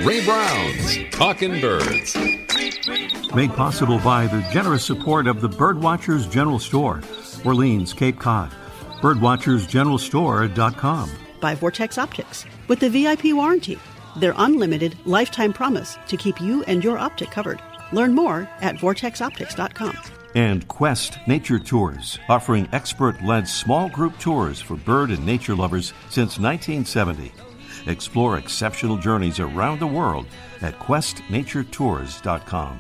Ray Brown's Talkin' Birds. Made possible by the generous support of the Birdwatchers General Store, Orleans, Cape Cod. Birdwatchersgeneralstore.com. By Vortex Optics, with the VIP warranty, their unlimited lifetime promise to keep you and your optic covered. Learn more at vortexoptics.com. And Quest Nature Tours, offering expert-led small group tours for bird and nature lovers since 1970. Explore exceptional journeys around the world at questnaturetours.com.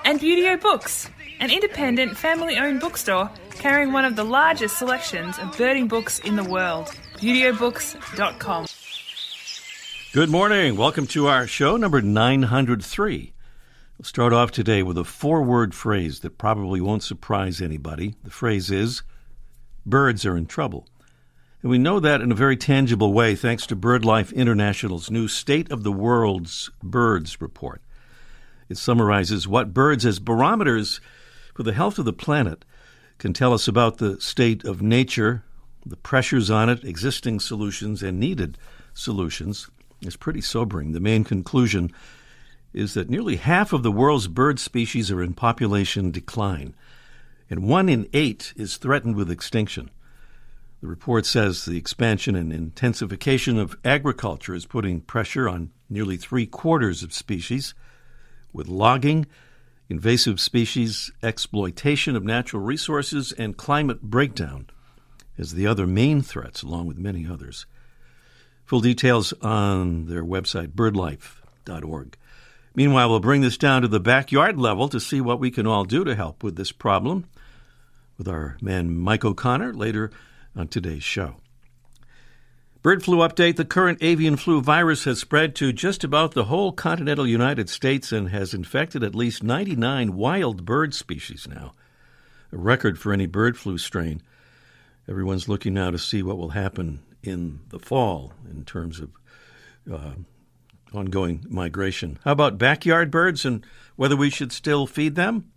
And Beautyo Books, an independent family-owned bookstore carrying one of the largest selections of birding books in the world. BeautyBooks.com. Good morning. Welcome to our show number 903. We'll start off today with a four-word phrase that probably won't surprise anybody. The phrase is, birds are in trouble. And we know that in a very tangible way thanks to BirdLife International's new State of the World's Birds report. It summarizes what birds as barometers for the health of the planet can tell us about the state of nature, the pressures on it, existing solutions, and needed solutions. It's pretty sobering. The main conclusion is that nearly half of the world's bird species are in population decline, and 1 in 8 is threatened with extinction. The report says the expansion and intensification of agriculture is putting pressure on nearly 3/4 of species, with logging, invasive species exploitation of natural resources, and climate breakdown as the other main threats, along with many others. Full details on their website, birdlife.org. Meanwhile, we'll bring this down to the backyard level to see what we can all do to help with this problem with our man Mike O'Connor later on today's show. Bird flu update. The current avian flu virus has spread to just about the whole continental United States and has infected at least 99 wild bird species now, a record for any bird flu strain. Everyone's looking now to see what will happen in the fall in terms of ongoing migration. How about backyard birds and whether we should still feed them?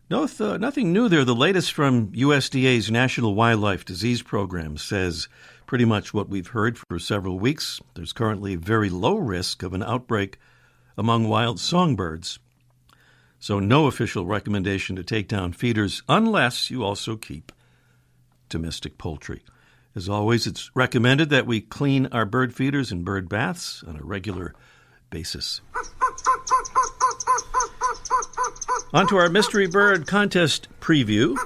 Nothing new there. The latest from USDA's National Wildlife Disease Program says pretty much what we've heard for several weeks. There's currently very low risk of an outbreak among wild songbirds. So no official recommendation to take down feeders unless you also keep domestic poultry. As always, it's recommended that we clean our bird feeders and bird baths on a regular basis. On to our mystery bird contest preview.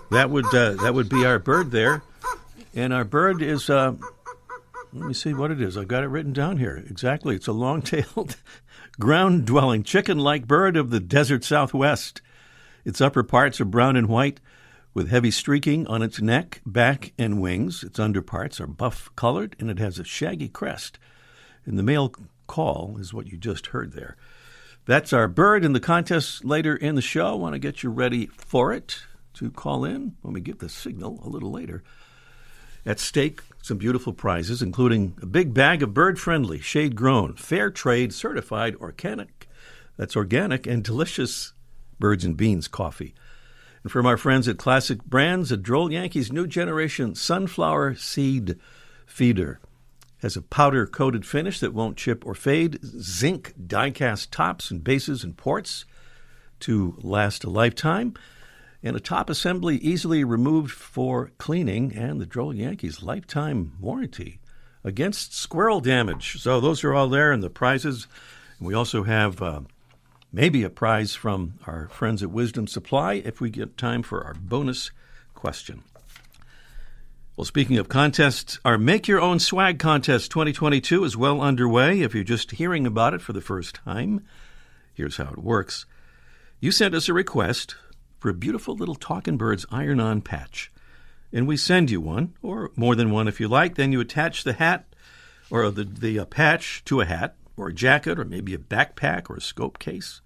That would be our bird there. And our bird is, let me see what it is. I've got it written down here. Exactly. It's a long-tailed, ground-dwelling, chicken-like bird of the desert Southwest. Its upper parts are brown and white, with heavy streaking on its neck, back, and wings. Its underparts are buff-colored, and it has a shaggy crest. And the male call is what you just heard there. That's our bird in the contest later in the show. I want to get you ready for it to call in when we get the signal a little later. At stake, some beautiful prizes, including a big bag of bird-friendly, shade-grown, fair trade, certified organic and delicious Birds and Beans coffee. And from our friends at Classic Brands, a Droll Yankees New Generation Sunflower Seed Feeder. Has a powder-coated finish that won't chip or fade, zinc die-cast tops and bases and ports to last a lifetime, and a top assembly easily removed for cleaning, and the Droll Yankees lifetime warranty against squirrel damage. So those are all there in the prizes. And we also have maybe a prize from our friends at Wisdom Supply if we get time for our bonus question. Well, speaking of contests, our Make Your Own Swag Contest 2022 is well underway. If you're just hearing about it for the first time, here's how it works. You sent us a request for a beautiful little Talkin' Birds iron-on patch, and we send you one, or more than one if you like. Then you attach the hat or the patch to a hat or a jacket or maybe a backpack or a scope case,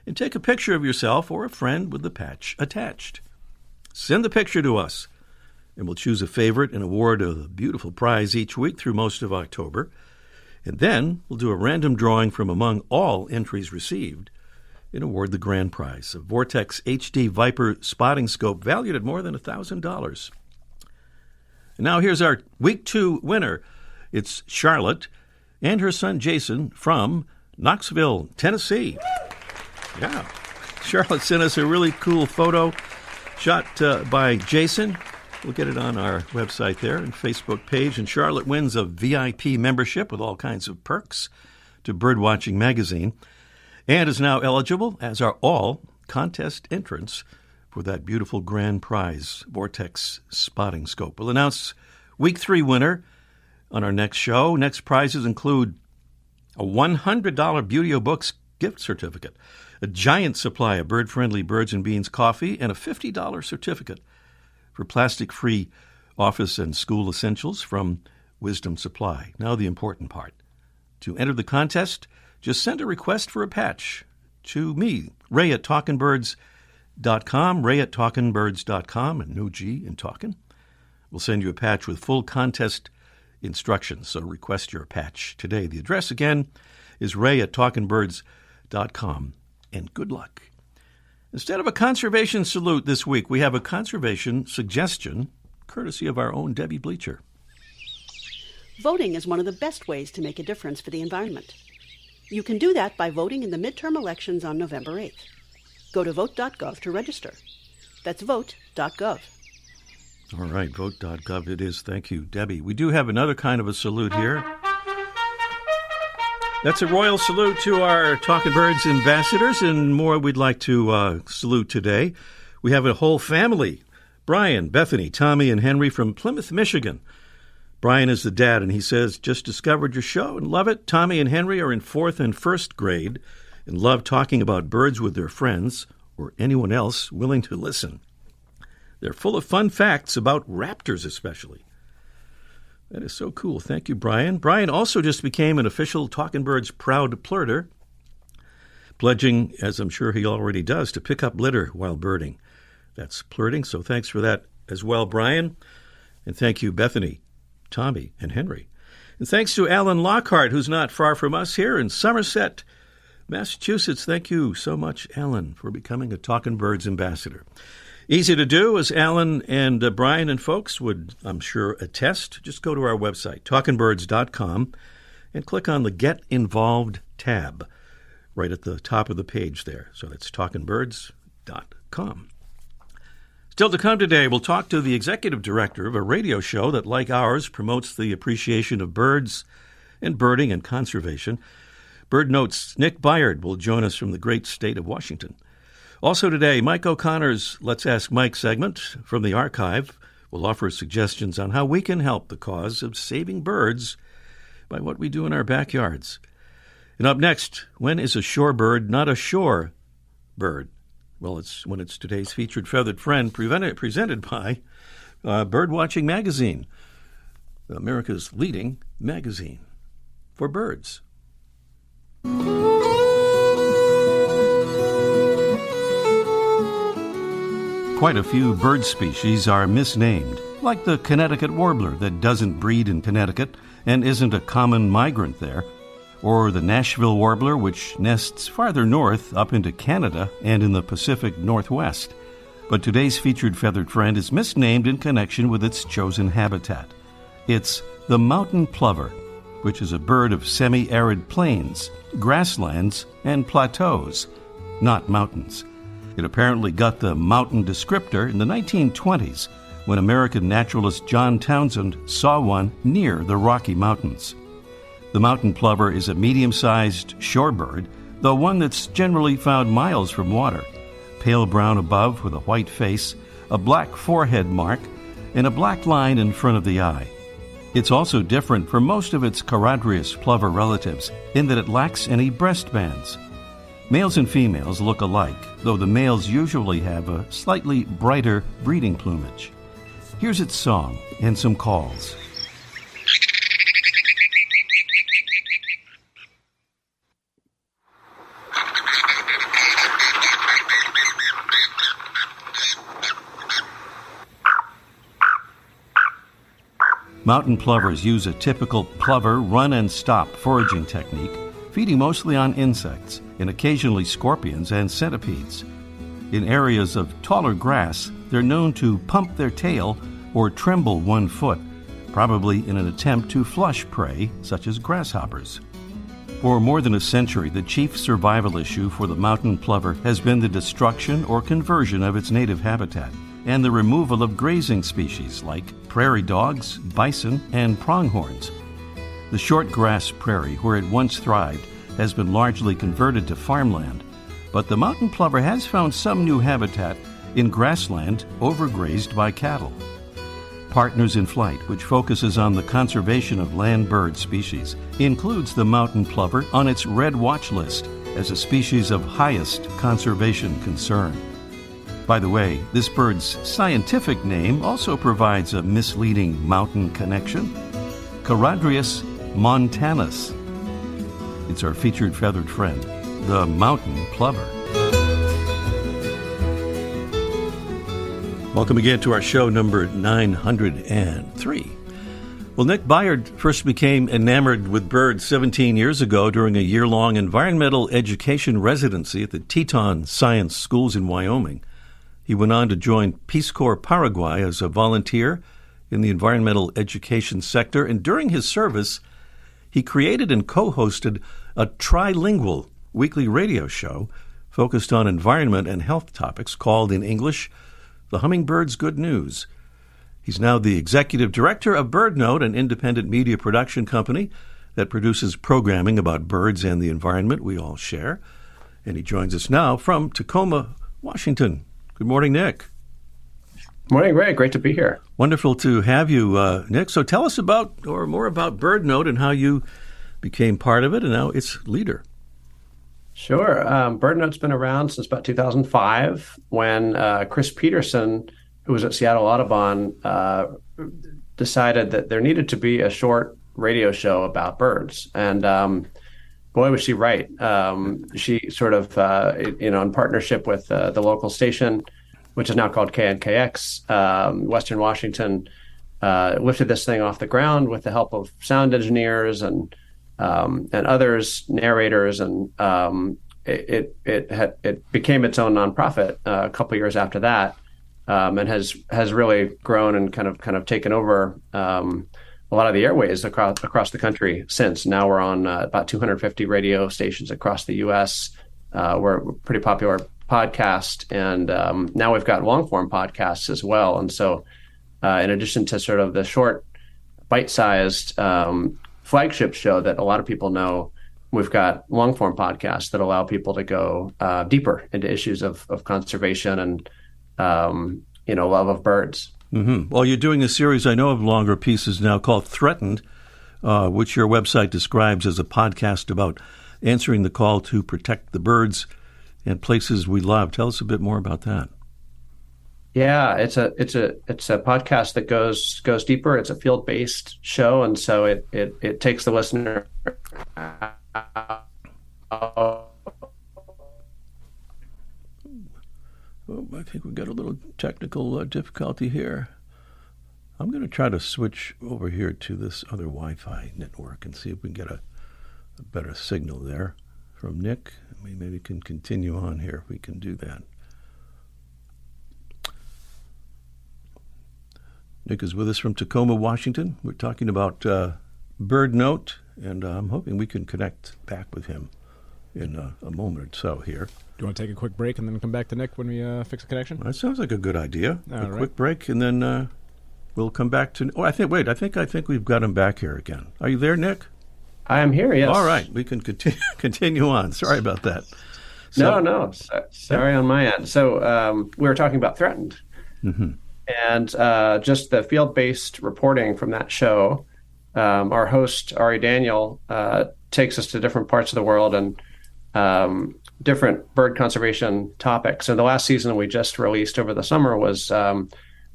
and take a picture of yourself or a friend with the patch attached. Send the picture to us, and we'll choose a favorite and award a beautiful prize each week through most of October. And then we'll do a random drawing from among all entries received and award the grand prize, a Vortex HD Viper spotting scope valued at more than $1,000. And now here's our Week 2 winner. It's Charlotte. and her son Jason from Knoxville, Tennessee. Yeah. Charlotte sent us a really cool photo shot by Jason. We'll get it on our website there and Facebook page. And Charlotte wins a VIP membership with all kinds of perks to Birdwatching Magazine and is now eligible, as are all contest entrants, for that beautiful grand prize, Vortex Spotting Scope. We'll announce Week 3 winner on our next show. Next prizes include a $100 Buteo Books gift certificate, a giant supply of bird-friendly Birds and Beans coffee, and a $50 certificate for plastic-free office and school essentials from Wisdom Supply. Now the important part. To enter the contest, just send a request for a patch to me, Ray at talkingbirds.com, Ray at talkingbirds.com, and no G in talking. We'll send you a patch with full contest instructions, so request your patch today. The address again is Ray at talkingbirds.com, and good luck. Instead of a conservation salute this week, we have a conservation suggestion, courtesy of our own Debbie Bleacher. Voting is one of the best ways to make a difference for the environment. You can do that by voting in the midterm elections on November 8th. Go to vote.gov to register. That's vote.gov. All right, vote.gov it is. Thank you, Debbie. We do have another kind of a salute here. That's a royal salute to our Talking Birds ambassadors, and more we'd like to salute today. We have a whole family, Brian, Bethany, Tommy, and Henry from Plymouth, Michigan. Brian is the dad, and he says, just discovered your show and love it. Tommy and Henry are in 4th and 1st grade and love talking about birds with their friends or anyone else willing to listen. They're full of fun facts about raptors especially. That is so cool. Thank you, Brian. Brian also just became an official Talking Birds proud plurter, pledging, as I'm sure he already does, to pick up litter while birding. That's plurting, so thanks for that as well, Brian. And thank you, Bethany, Tommy, and Henry. And thanks to Alan Lockhart, who's not far from us here in Somerset, Massachusetts. Thank you so much, Alan, for becoming a Talking Birds ambassador. Easy to do, as Alan and Brian and folks would, I'm sure, attest. Just go to our website, talkingbirds.com, and click on the Get Involved tab right at the top of the page there. So that's talkingbirds.com. Still to come today, we'll talk to the executive director of a radio show that, like ours, promotes the appreciation of birds and birding and conservation. Bird Notes' Nick Byard will join us from the great state of Washington. Also today, Mike O'Connor's Let's Ask Mike segment from the archive will offer suggestions on how we can help the cause of saving birds by what we do in our backyards. And up next, when is a shorebird not a shore bird? Well, it's when it's today's featured feathered friend presented by Birdwatching Magazine, America's leading magazine for birds. Quite a few bird species are misnamed, like the Connecticut warbler that doesn't breed in Connecticut and isn't a common migrant there, or the Nashville warbler, which nests farther north up into Canada and in the Pacific Northwest. But today's featured feathered friend is misnamed in connection with its chosen habitat. It's the mountain plover, which is a bird of semi-arid plains, grasslands, and plateaus, not mountains. It apparently got the mountain descriptor in the 1920s when American naturalist John Townsend saw one near the Rocky Mountains. The mountain plover is a medium-sized shorebird, though one that's generally found miles from water, pale brown above with a white face, a black forehead mark, and a black line in front of the eye. It's also different from most of its Charadrius plover relatives in that it lacks any breast bands. Males and females look alike, though the males usually have a slightly brighter breeding plumage. Here's its song and some calls. Mountain plovers use a typical plover run-and-stop foraging technique, feeding mostly on insects and occasionally scorpions and centipedes. In areas of taller grass, they're known to pump their tail or tremble one foot, probably in an attempt to flush prey such as grasshoppers. For more than a century, the chief survival issue for the mountain plover has been the destruction or conversion of its native habitat and the removal of grazing species like prairie dogs, bison, and pronghorns. The short grass prairie, where it once thrived, has been largely converted to farmland, but the mountain plover has found some new habitat in grassland overgrazed by cattle. Partners in Flight, which focuses on the conservation of land bird species, includes the mountain plover on its red watch list as a species of highest conservation concern. By the way, this bird's scientific name also provides a misleading mountain connection: Charadrius montanus. It's our featured feathered friend, the mountain plover. Welcome again to our show number 903. Well, Nick Byard first became enamored with birds 17 years ago during a year-long environmental education residency at the Teton Science Schools in Wyoming. He went on to join Peace Corps Paraguay as a volunteer in the environmental education sector, and during his service, he created and co-hosted a trilingual weekly radio show focused on environment and health topics called, in English, The Hummingbird's Good News. He's now the executive director of BirdNote, an independent media production company that produces programming about birds and the environment we all share. And he joins us now from Tacoma, Washington. Good morning, Nick. Morning, Ray. Great to be here. Wonderful to have you, Nick. So tell us more about BirdNote and how you became part of it and now its leader. Sure. BirdNote's been around since about 2005 when Chris Peterson, who was at Seattle Audubon, decided that there needed to be a short radio show about birds. And boy, was she right. She sort of, in partnership with the local station, which is now called KNKX, Western Washington, lifted this thing off the ground with the help of sound engineers and others, narrators, and it became its own nonprofit a couple years after that, and has really grown and kind of taken over a lot of the airways across the country since. Now we're on about 250 radio stations across the U.S. We're a pretty popular podcast, and now we've got long-form podcasts as well. And so in addition to sort of the short, bite-sized flagship show that a lot of people know, we've got long-form podcasts that allow people to go deeper into issues of conservation and love of birds. Mm-hmm. Well, you're doing a series, I know, of longer pieces now called Threatened, which your website describes as a podcast about answering the call to protect the birds and places we love. Tell us a bit more about that. Yeah, it's a podcast that goes deeper. It's a field-based show, and so it takes the listener I think we've got a little technical difficulty here. I'm going to try to switch over here to this other Wi-Fi network and see if we can get a better signal there from Nick. We maybe can continue on here if we can do that. Nick is with us from Tacoma, Washington. We're talking about BirdNote, and I'm hoping we can connect back with him in a moment or so here. Do you want to take a quick break and then come back to Nick when we fix the connection? That sounds like a good idea. All right. Quick break, and then we'll come back to... I think we've got him back here again. Are you there, Nick? I am here, yes. All right, we can continue on. Sorry about that. No. Sorry on my end. So we were talking about Threatened. Mm-hmm. And just the field-based reporting from that show. Our host, Ari Daniel, takes us to different parts of the world and different bird conservation topics. And the last season we just released over the summer was on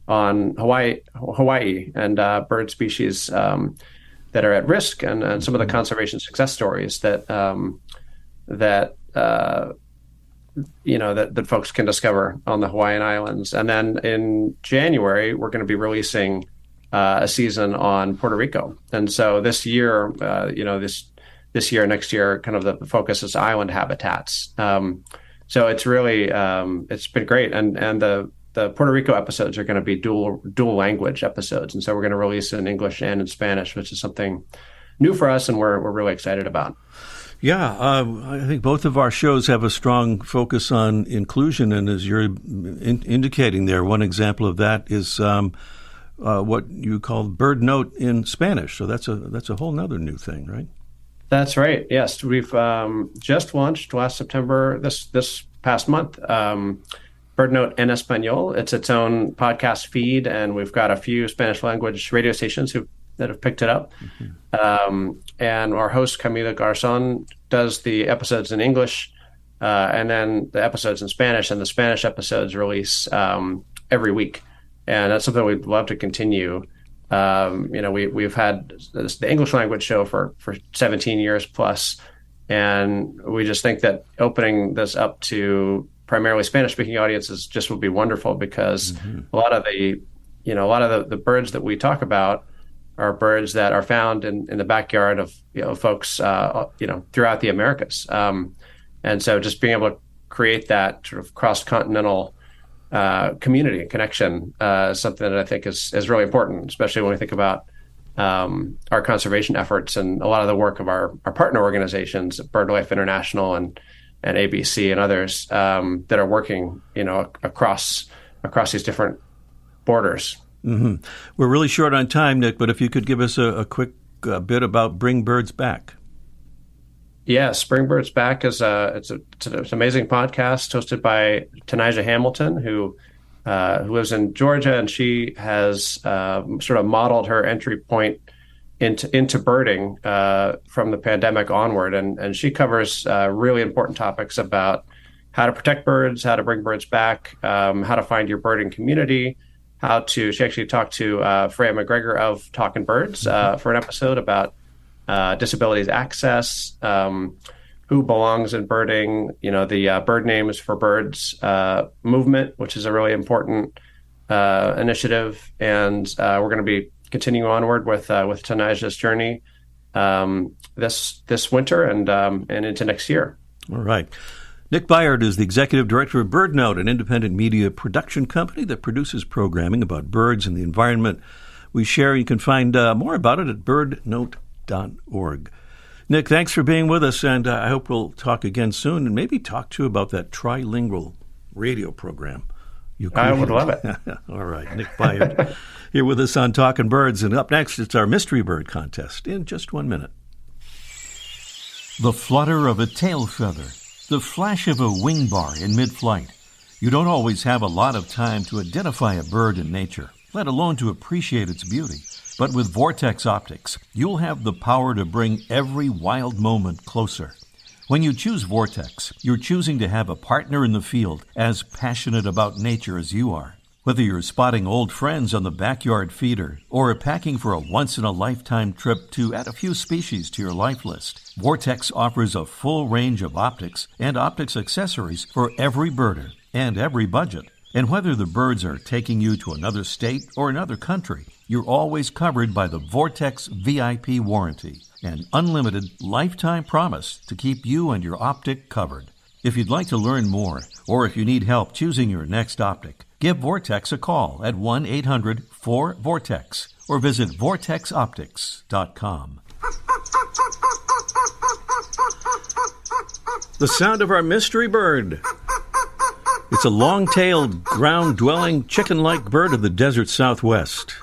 Hawaii and bird species that are at risk and some of the conservation success stories that folks can discover on the Hawaiian Islands. And then in January, we're going to be releasing a season on Puerto Rico. And so this year, this year, next year, kind of the focus is island habitats. So it's really, it's been great. And the the Puerto Rico episodes are going to be dual language episodes, and so we're going to release in English and in Spanish, which is something new for us, and we're really excited about. Yeah, I think both of our shows have a strong focus on inclusion, and as you're indicating there, one example of that is what you call Bird Note in Spanish. So that's a whole nother new thing, right? That's right. Yes, we've just launched last September, this past month, Bird Note en Español. It's its own podcast feed, and we've got a few Spanish language radio stations that have picked it up. And our host, Camila Garzón, does the episodes in English, and then the episodes in Spanish, and the Spanish episodes release every week. And that's something we'd love to continue. We've had the English language show for 17 years plus, and we just think that opening this up to primarily Spanish-speaking audiences just would be wonderful, because a lot of the birds that we talk about are birds that are found in the backyard of folks throughout the Americas, and so just being able to create that sort of cross-continental community and connection is something that I think is really important, especially when we think about our conservation efforts and a lot of the work of our partner organizations, BirdLife International and ABC and others that are working across these different borders. Mm-hmm. We're really short on time, Nick, but if you could give us a quick bit about Bring Birds Back. Yes, Bring Birds Back is it's an amazing podcast hosted by Tanija Hamilton, who lives in Georgia, and she has sort of modeled her entry point into birding from the pandemic onward, and she covers really important topics about how to protect birds, how to bring birds back, how to find your birding community. She actually talked to Freya McGregor of Talkin' Birds for an episode about disabilities access, who belongs in birding, the Bird Names for Birds movement, which is a really important initiative. And we're going to be continuing onward with Tanija's journey this winter and into next year. All right. Nick Byard is the executive director of Bird Note, an independent media production company that produces programming about birds and the environment we share. You can find more about it at birdnote.org. Nick, thanks for being with us, and I hope we'll talk again soon and maybe talk to you about that trilingual radio program. I would love it. All right, Nick Byard here with us on Talkin' Birds, and up next it's our Mystery Bird contest in just 1 minute. The flutter of a tail feather, the flash of a wing bar in mid-flight. You don't always have a lot of time to identify a bird in nature, let alone to appreciate its beauty. But with Vortex Optics, you'll have the power to bring every wild moment closer. When you choose Vortex, you're choosing to have a partner in the field as passionate about nature as you are. Whether you're spotting old friends on the backyard feeder or packing for a once-in-a-lifetime trip to add a few species to your life list, Vortex offers a full range of optics and optics accessories for every birder and every budget. And whether the birds are taking you to another state or another country, you're always covered by the Vortex VIP warranty, an unlimited lifetime promise to keep you and your optic covered. If you'd like to learn more, or if you need help choosing your next optic, give Vortex a call at 1-800-4VORTEX or visit vortexoptics.com. The sound of our mystery bird. It's a long-tailed, ground-dwelling, chicken-like bird of the desert southwest.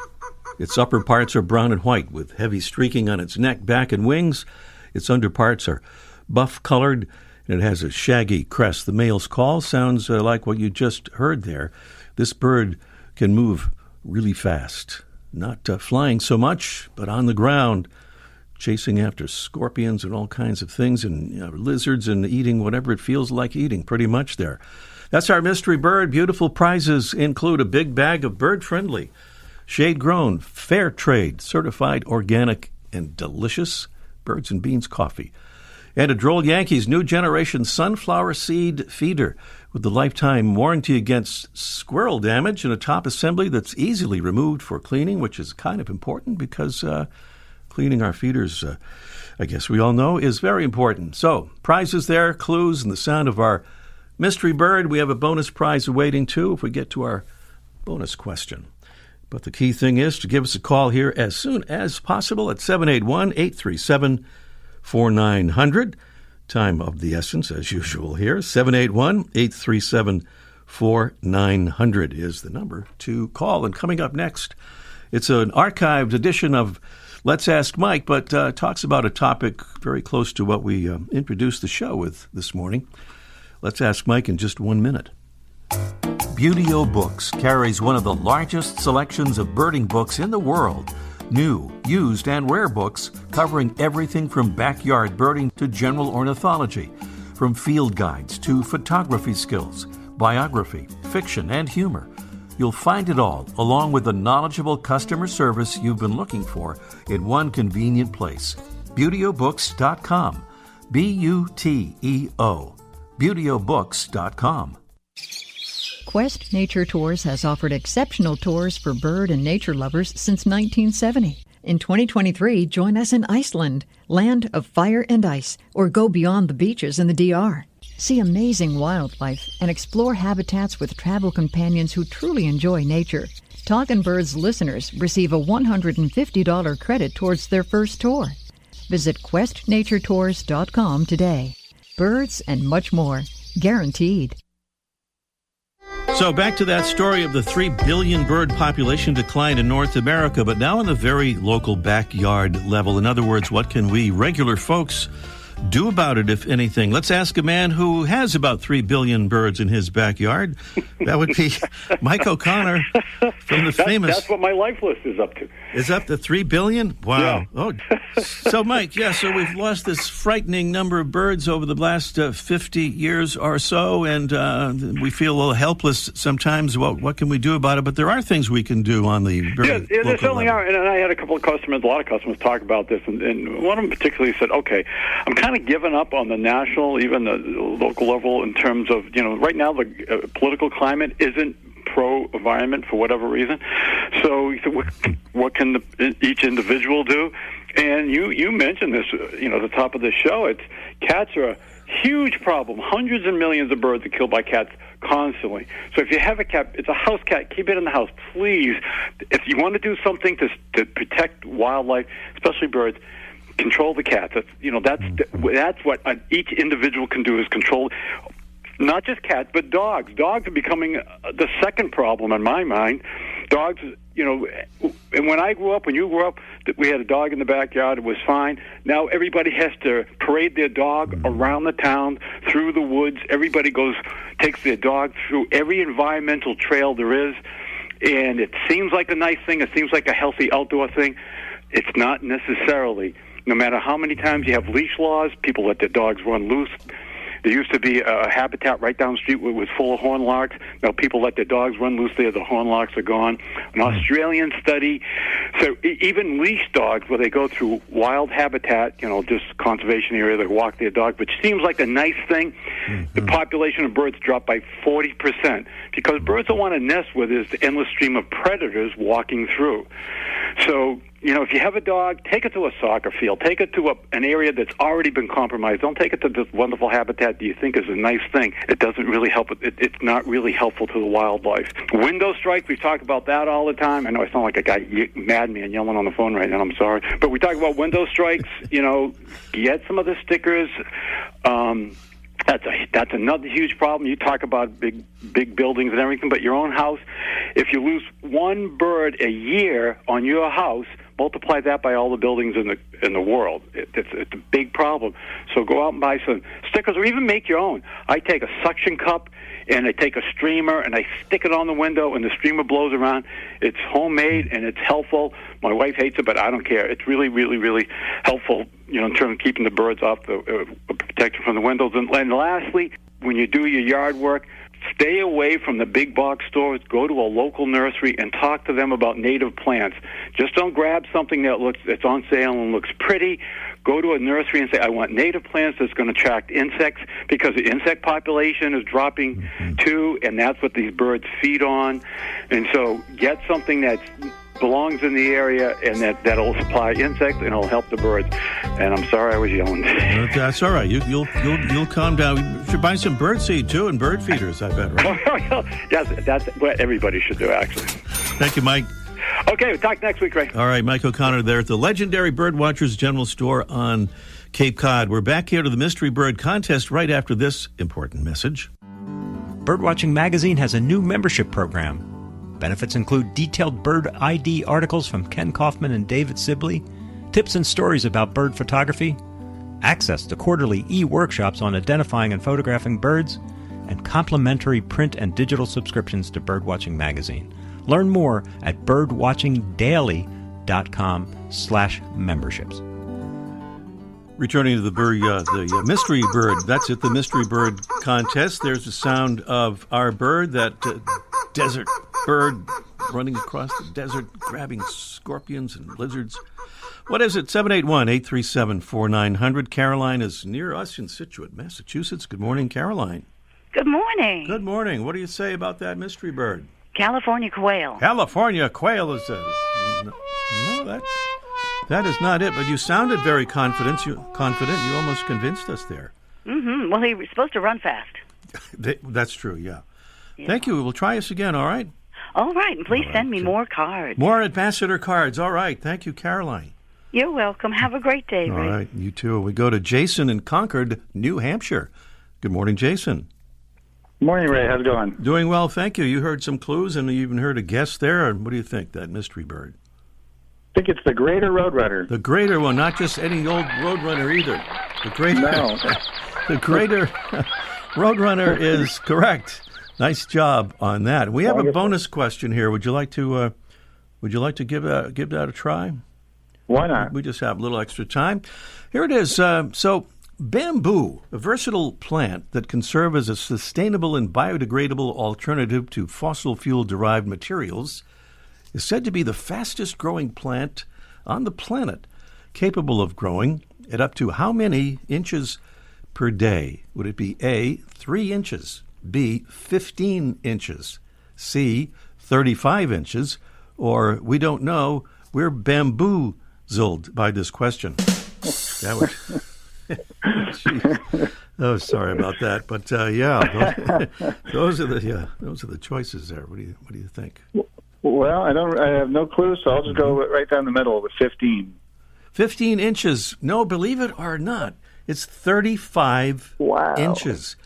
Its upper parts are brown and white, with heavy streaking on its neck, back, and wings. Its underparts are buff-colored, and it has a shaggy crest. The male's call sounds like what you just heard there. This bird can move really fast, not flying so much, but on the ground, chasing after scorpions and all kinds of things, and lizards, and eating whatever it feels like eating, pretty much there. That's our mystery bird. Beautiful prizes include a big bag of bird-friendly, shade-grown, fair trade, certified organic, and delicious Birds and Beans coffee, and a Droll Yankees new generation sunflower seed feeder with the lifetime warranty against squirrel damage and a top assembly that's easily removed for cleaning, which is kind of important because cleaning our feeders, I guess we all know, is very important. So, prizes there, clues, and the sound of our mystery bird. We have a bonus prize awaiting, too, if we get to our bonus question. But the key thing is to give us a call here as soon as possible at 781-837-4900. Time of the essence, as usual here. 781-837-4900 is the number to call. And coming up next, it's an archived edition of Let's Ask Mike, but talks about a topic very close to what we introduced the show with this morning. Let's Ask Mike in just 1 minute. Beautyo Books carries one of the largest selections of birding books in the world. New, used, and rare books covering everything from backyard birding to general ornithology, from field guides to photography skills, biography, fiction, and humor. You'll find it all, along with the knowledgeable customer service you've been looking for, in one convenient place. BeautyOBooks.com. B-U-T-E-O. BeautyOBooks.com. Quest Nature Tours has offered exceptional tours for bird and nature lovers since 1970. In 2023, join us in Iceland, land of fire and ice, or go beyond the beaches in the DR. See amazing wildlife and explore habitats with travel companions who truly enjoy nature. Talkin' Birds listeners receive a $150 credit towards their first tour. Visit questnaturetours.com today. Birds and much more. Guaranteed. So back to that story of the 3 billion bird population decline in North America, but now on the very local backyard level. In other words, what can we regular folks do about it, if anything? Let's ask a man who has about 3 billion birds in his backyard. That would be Mike O'Connor from the famous... That's what my life list is up to. Is up to 3 billion? Wow. Yeah. Oh, so Mike, so we've lost this frightening number of birds over the last 50 years or so, and we feel a little helpless sometimes. What can we do about it? But there are things we can do on the bird there certainly are. And I had a lot of customers talk about this, and one of them particularly said, okay, I'm kind of giving up on the national, even the local level in terms of, right now the political climate isn't pro-environment for whatever reason. So what can each individual do? And you mentioned this, at the top of the show. Cats are a huge problem. Hundreds of millions of birds are killed by cats constantly. So if you have a cat, it's a house cat, keep it in the house, please. If you want to do something to protect wildlife, especially birds, control the cats. That's what each individual can do, is control. Not just cats, but dogs. Dogs are becoming the second problem in my mind. Dogs, and when you grew up, we had a dog in the backyard. It was fine. Now everybody has to parade their dog around the town, through the woods. Everybody takes their dog through every environmental trail there is. And it seems like a nice thing. It seems like a healthy outdoor thing. It's not necessarily. No matter how many times you have leash laws, people let their dogs run loose. There used to be a habitat right down the street where it was full of hornlarks. Now people let their dogs run loose there. The hornlarks are gone. An Australian study, so even leash dogs, where they go through wild habitat, just conservation area, they walk their dog, which seems like a nice thing. Mm-hmm. The population of birds dropped by 40% because birds don't want to nest where there's the endless stream of predators walking through. So, if you have a dog, take it to a soccer field. Take it to an area that's already been compromised. Don't take it to this wonderful habitat that you think is a nice thing. It doesn't really help. It's not really helpful to the wildlife. Window strikes, we talk about that all the time. I know I sound like a guy, madman, yelling on the phone right now. I'm sorry. But we talk about window strikes. Get some of the stickers. That's another huge problem. You talk about big buildings and everything, but your own house, if you lose one bird a year on your house, multiply that by all the buildings in the world. It's a big problem. So go out and buy some stickers, or even make your own. I take a suction cup and I take a streamer and I stick it on the window, and the streamer blows around. It's homemade and it's helpful. My wife hates it, but I don't care. It's really, really, really helpful, in terms of keeping the birds off protection from the windows. And lastly, when you do your yard work, stay away from the big box stores. Go to a local nursery and talk to them about native plants. Just don't grab something that's on sale and looks pretty. Go to a nursery and say, I want native plants that's going to attract insects, because the insect population is dropping too, and that's what these birds feed on. And so get something that's belongs in the area, and that'll supply insects and it'll help the birds. And I'm sorry I was yelling. That's all right. You'll calm down. You should buy some bird seed too and bird feeders, I bet, right? Yes, that's what everybody should do, actually. Thank you, Mike. Okay, we'll talk next week, Ray. All right, Mike O'Connor there at the legendary Birdwatchers General Store on Cape Cod. We're back here to the Mystery Bird Contest right after this important message. Birdwatching Magazine has a new membership program. Benefits include detailed bird ID articles from Ken Kaufman and David Sibley, tips and stories about bird photography, access to quarterly e-workshops on identifying and photographing birds, and complimentary print and digital subscriptions to Birdwatching Magazine. Learn more at birdwatchingdaily.com/memberships. Returning to the Mystery Bird. That's it, the Mystery Bird Contest. There's the sound of our bird, that desert bird running across the desert, grabbing scorpions and lizards. What is it? 781-837-4900. Caroline is near us in Scituate, Massachusetts. Good morning, Caroline. Good morning. Good morning. What do you say about that mystery bird? California quail. California quail is that is not it, but you sounded very confident. You almost convinced us there. Mm-hmm. Well, he was supposed to run fast. That's true, yeah. Thank you. We'll try us again, all right? All right, and please send me more cards. More ambassador cards. All right. Thank you, Caroline. You're welcome. Have a great day, Ray. All right, you too. We go to Jason in Concord, New Hampshire. Good morning, Jason. Good morning, Ray. How's it going? Doing well, thank you. You heard some clues and you even heard a guess there. What do you think, that mystery bird? I think it's the greater roadrunner. The greater one, not just any old roadrunner either. The greater, no. The greater roadrunner is correct. Nice job on that. We have a bonus question here. Would you like to give that a try? Why not? We just have a little extra time. Here it is. So bamboo, a versatile plant that can serve as a sustainable and biodegradable alternative to fossil fuel-derived materials, is said to be the fastest growing plant on the planet, capable of growing at up to how many inches per day? Would it be A, 3 inches, B, 15 inches, C, 35 inches, or we don't know, we're bamboozled by this question? That was... Oh, sorry about that, but those are the choices there. What do you think? Well, I have no clue, so I'll just go right down the middle with 15. 15 inches. No, believe it or not, it's 35 inches.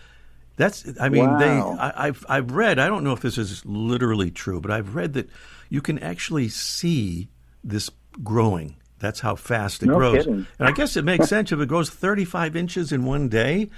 I've read, I don't know if this is literally true, but I've read that you can actually see this growing. That's how fast it grows. Kidding. And I guess it makes sense if it grows 35 inches in one day.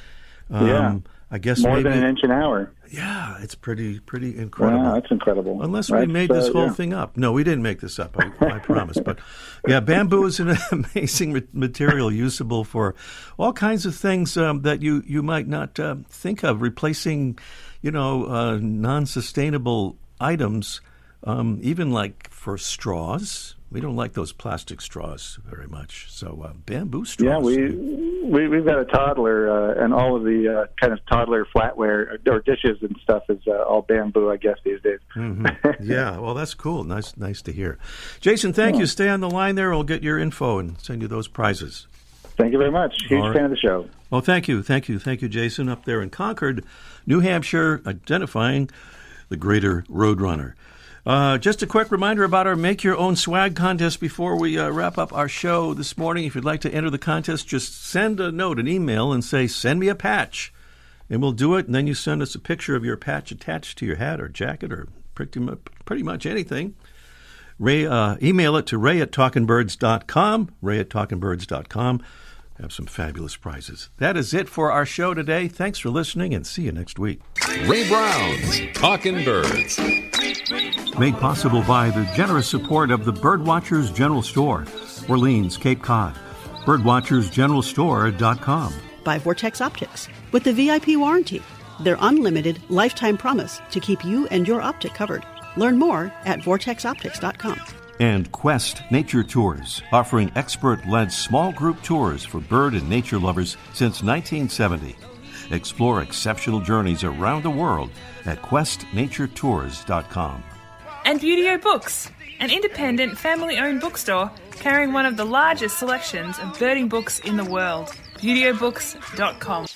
I guess more maybe, than an inch an hour. Yeah, it's pretty incredible. Wow, that's incredible. Unless we made this whole thing up. No, we didn't make this up, I promise. But yeah, bamboo is an amazing material, usable for all kinds of things that you might not think of, replacing, non-sustainable items, even like for straws. We don't like those plastic straws very much. So bamboo straws. Yeah, we've got a toddler, and all of the kind of toddler flatware or dishes and stuff is all bamboo, I guess, these days. Mm-hmm. Yeah, well, that's cool. Nice to hear. Jason, thank you. Stay on the line there. We'll get your info and send you those prizes. Thank you very much. Huge fan of the show. Well, thank you, Jason, up there in Concord, New Hampshire, identifying the greater roadrunner. Just a quick reminder about our Make Your Own Swag contest before we wrap up our show this morning. If you'd like to enter the contest, just send a note, an email, and say, send me a patch. And we'll do it, and then you send us a picture of your patch attached to your hat or jacket or pretty much anything. Email it to ray@talkingbirds.com, ray@talkingbirds.com. Have some fabulous prizes. That is it for our show today. Thanks for listening, and see you next week. Ray Brown's Talkin' Birds. Made possible by the generous support of the Birdwatchers General Store, Orleans, Cape Cod. Birdwatchersgeneralstore.com. By Vortex Optics, with the VIP warranty, their unlimited lifetime promise to keep you and your optic covered. Learn more at vortexoptics.com. And Quest Nature Tours, offering expert-led small group tours for bird and nature lovers since 1970. Explore exceptional journeys around the world at questnaturetours.com. And Buteo Books, an independent family-owned bookstore carrying one of the largest selections of birding books in the world. ButeoBooks.com.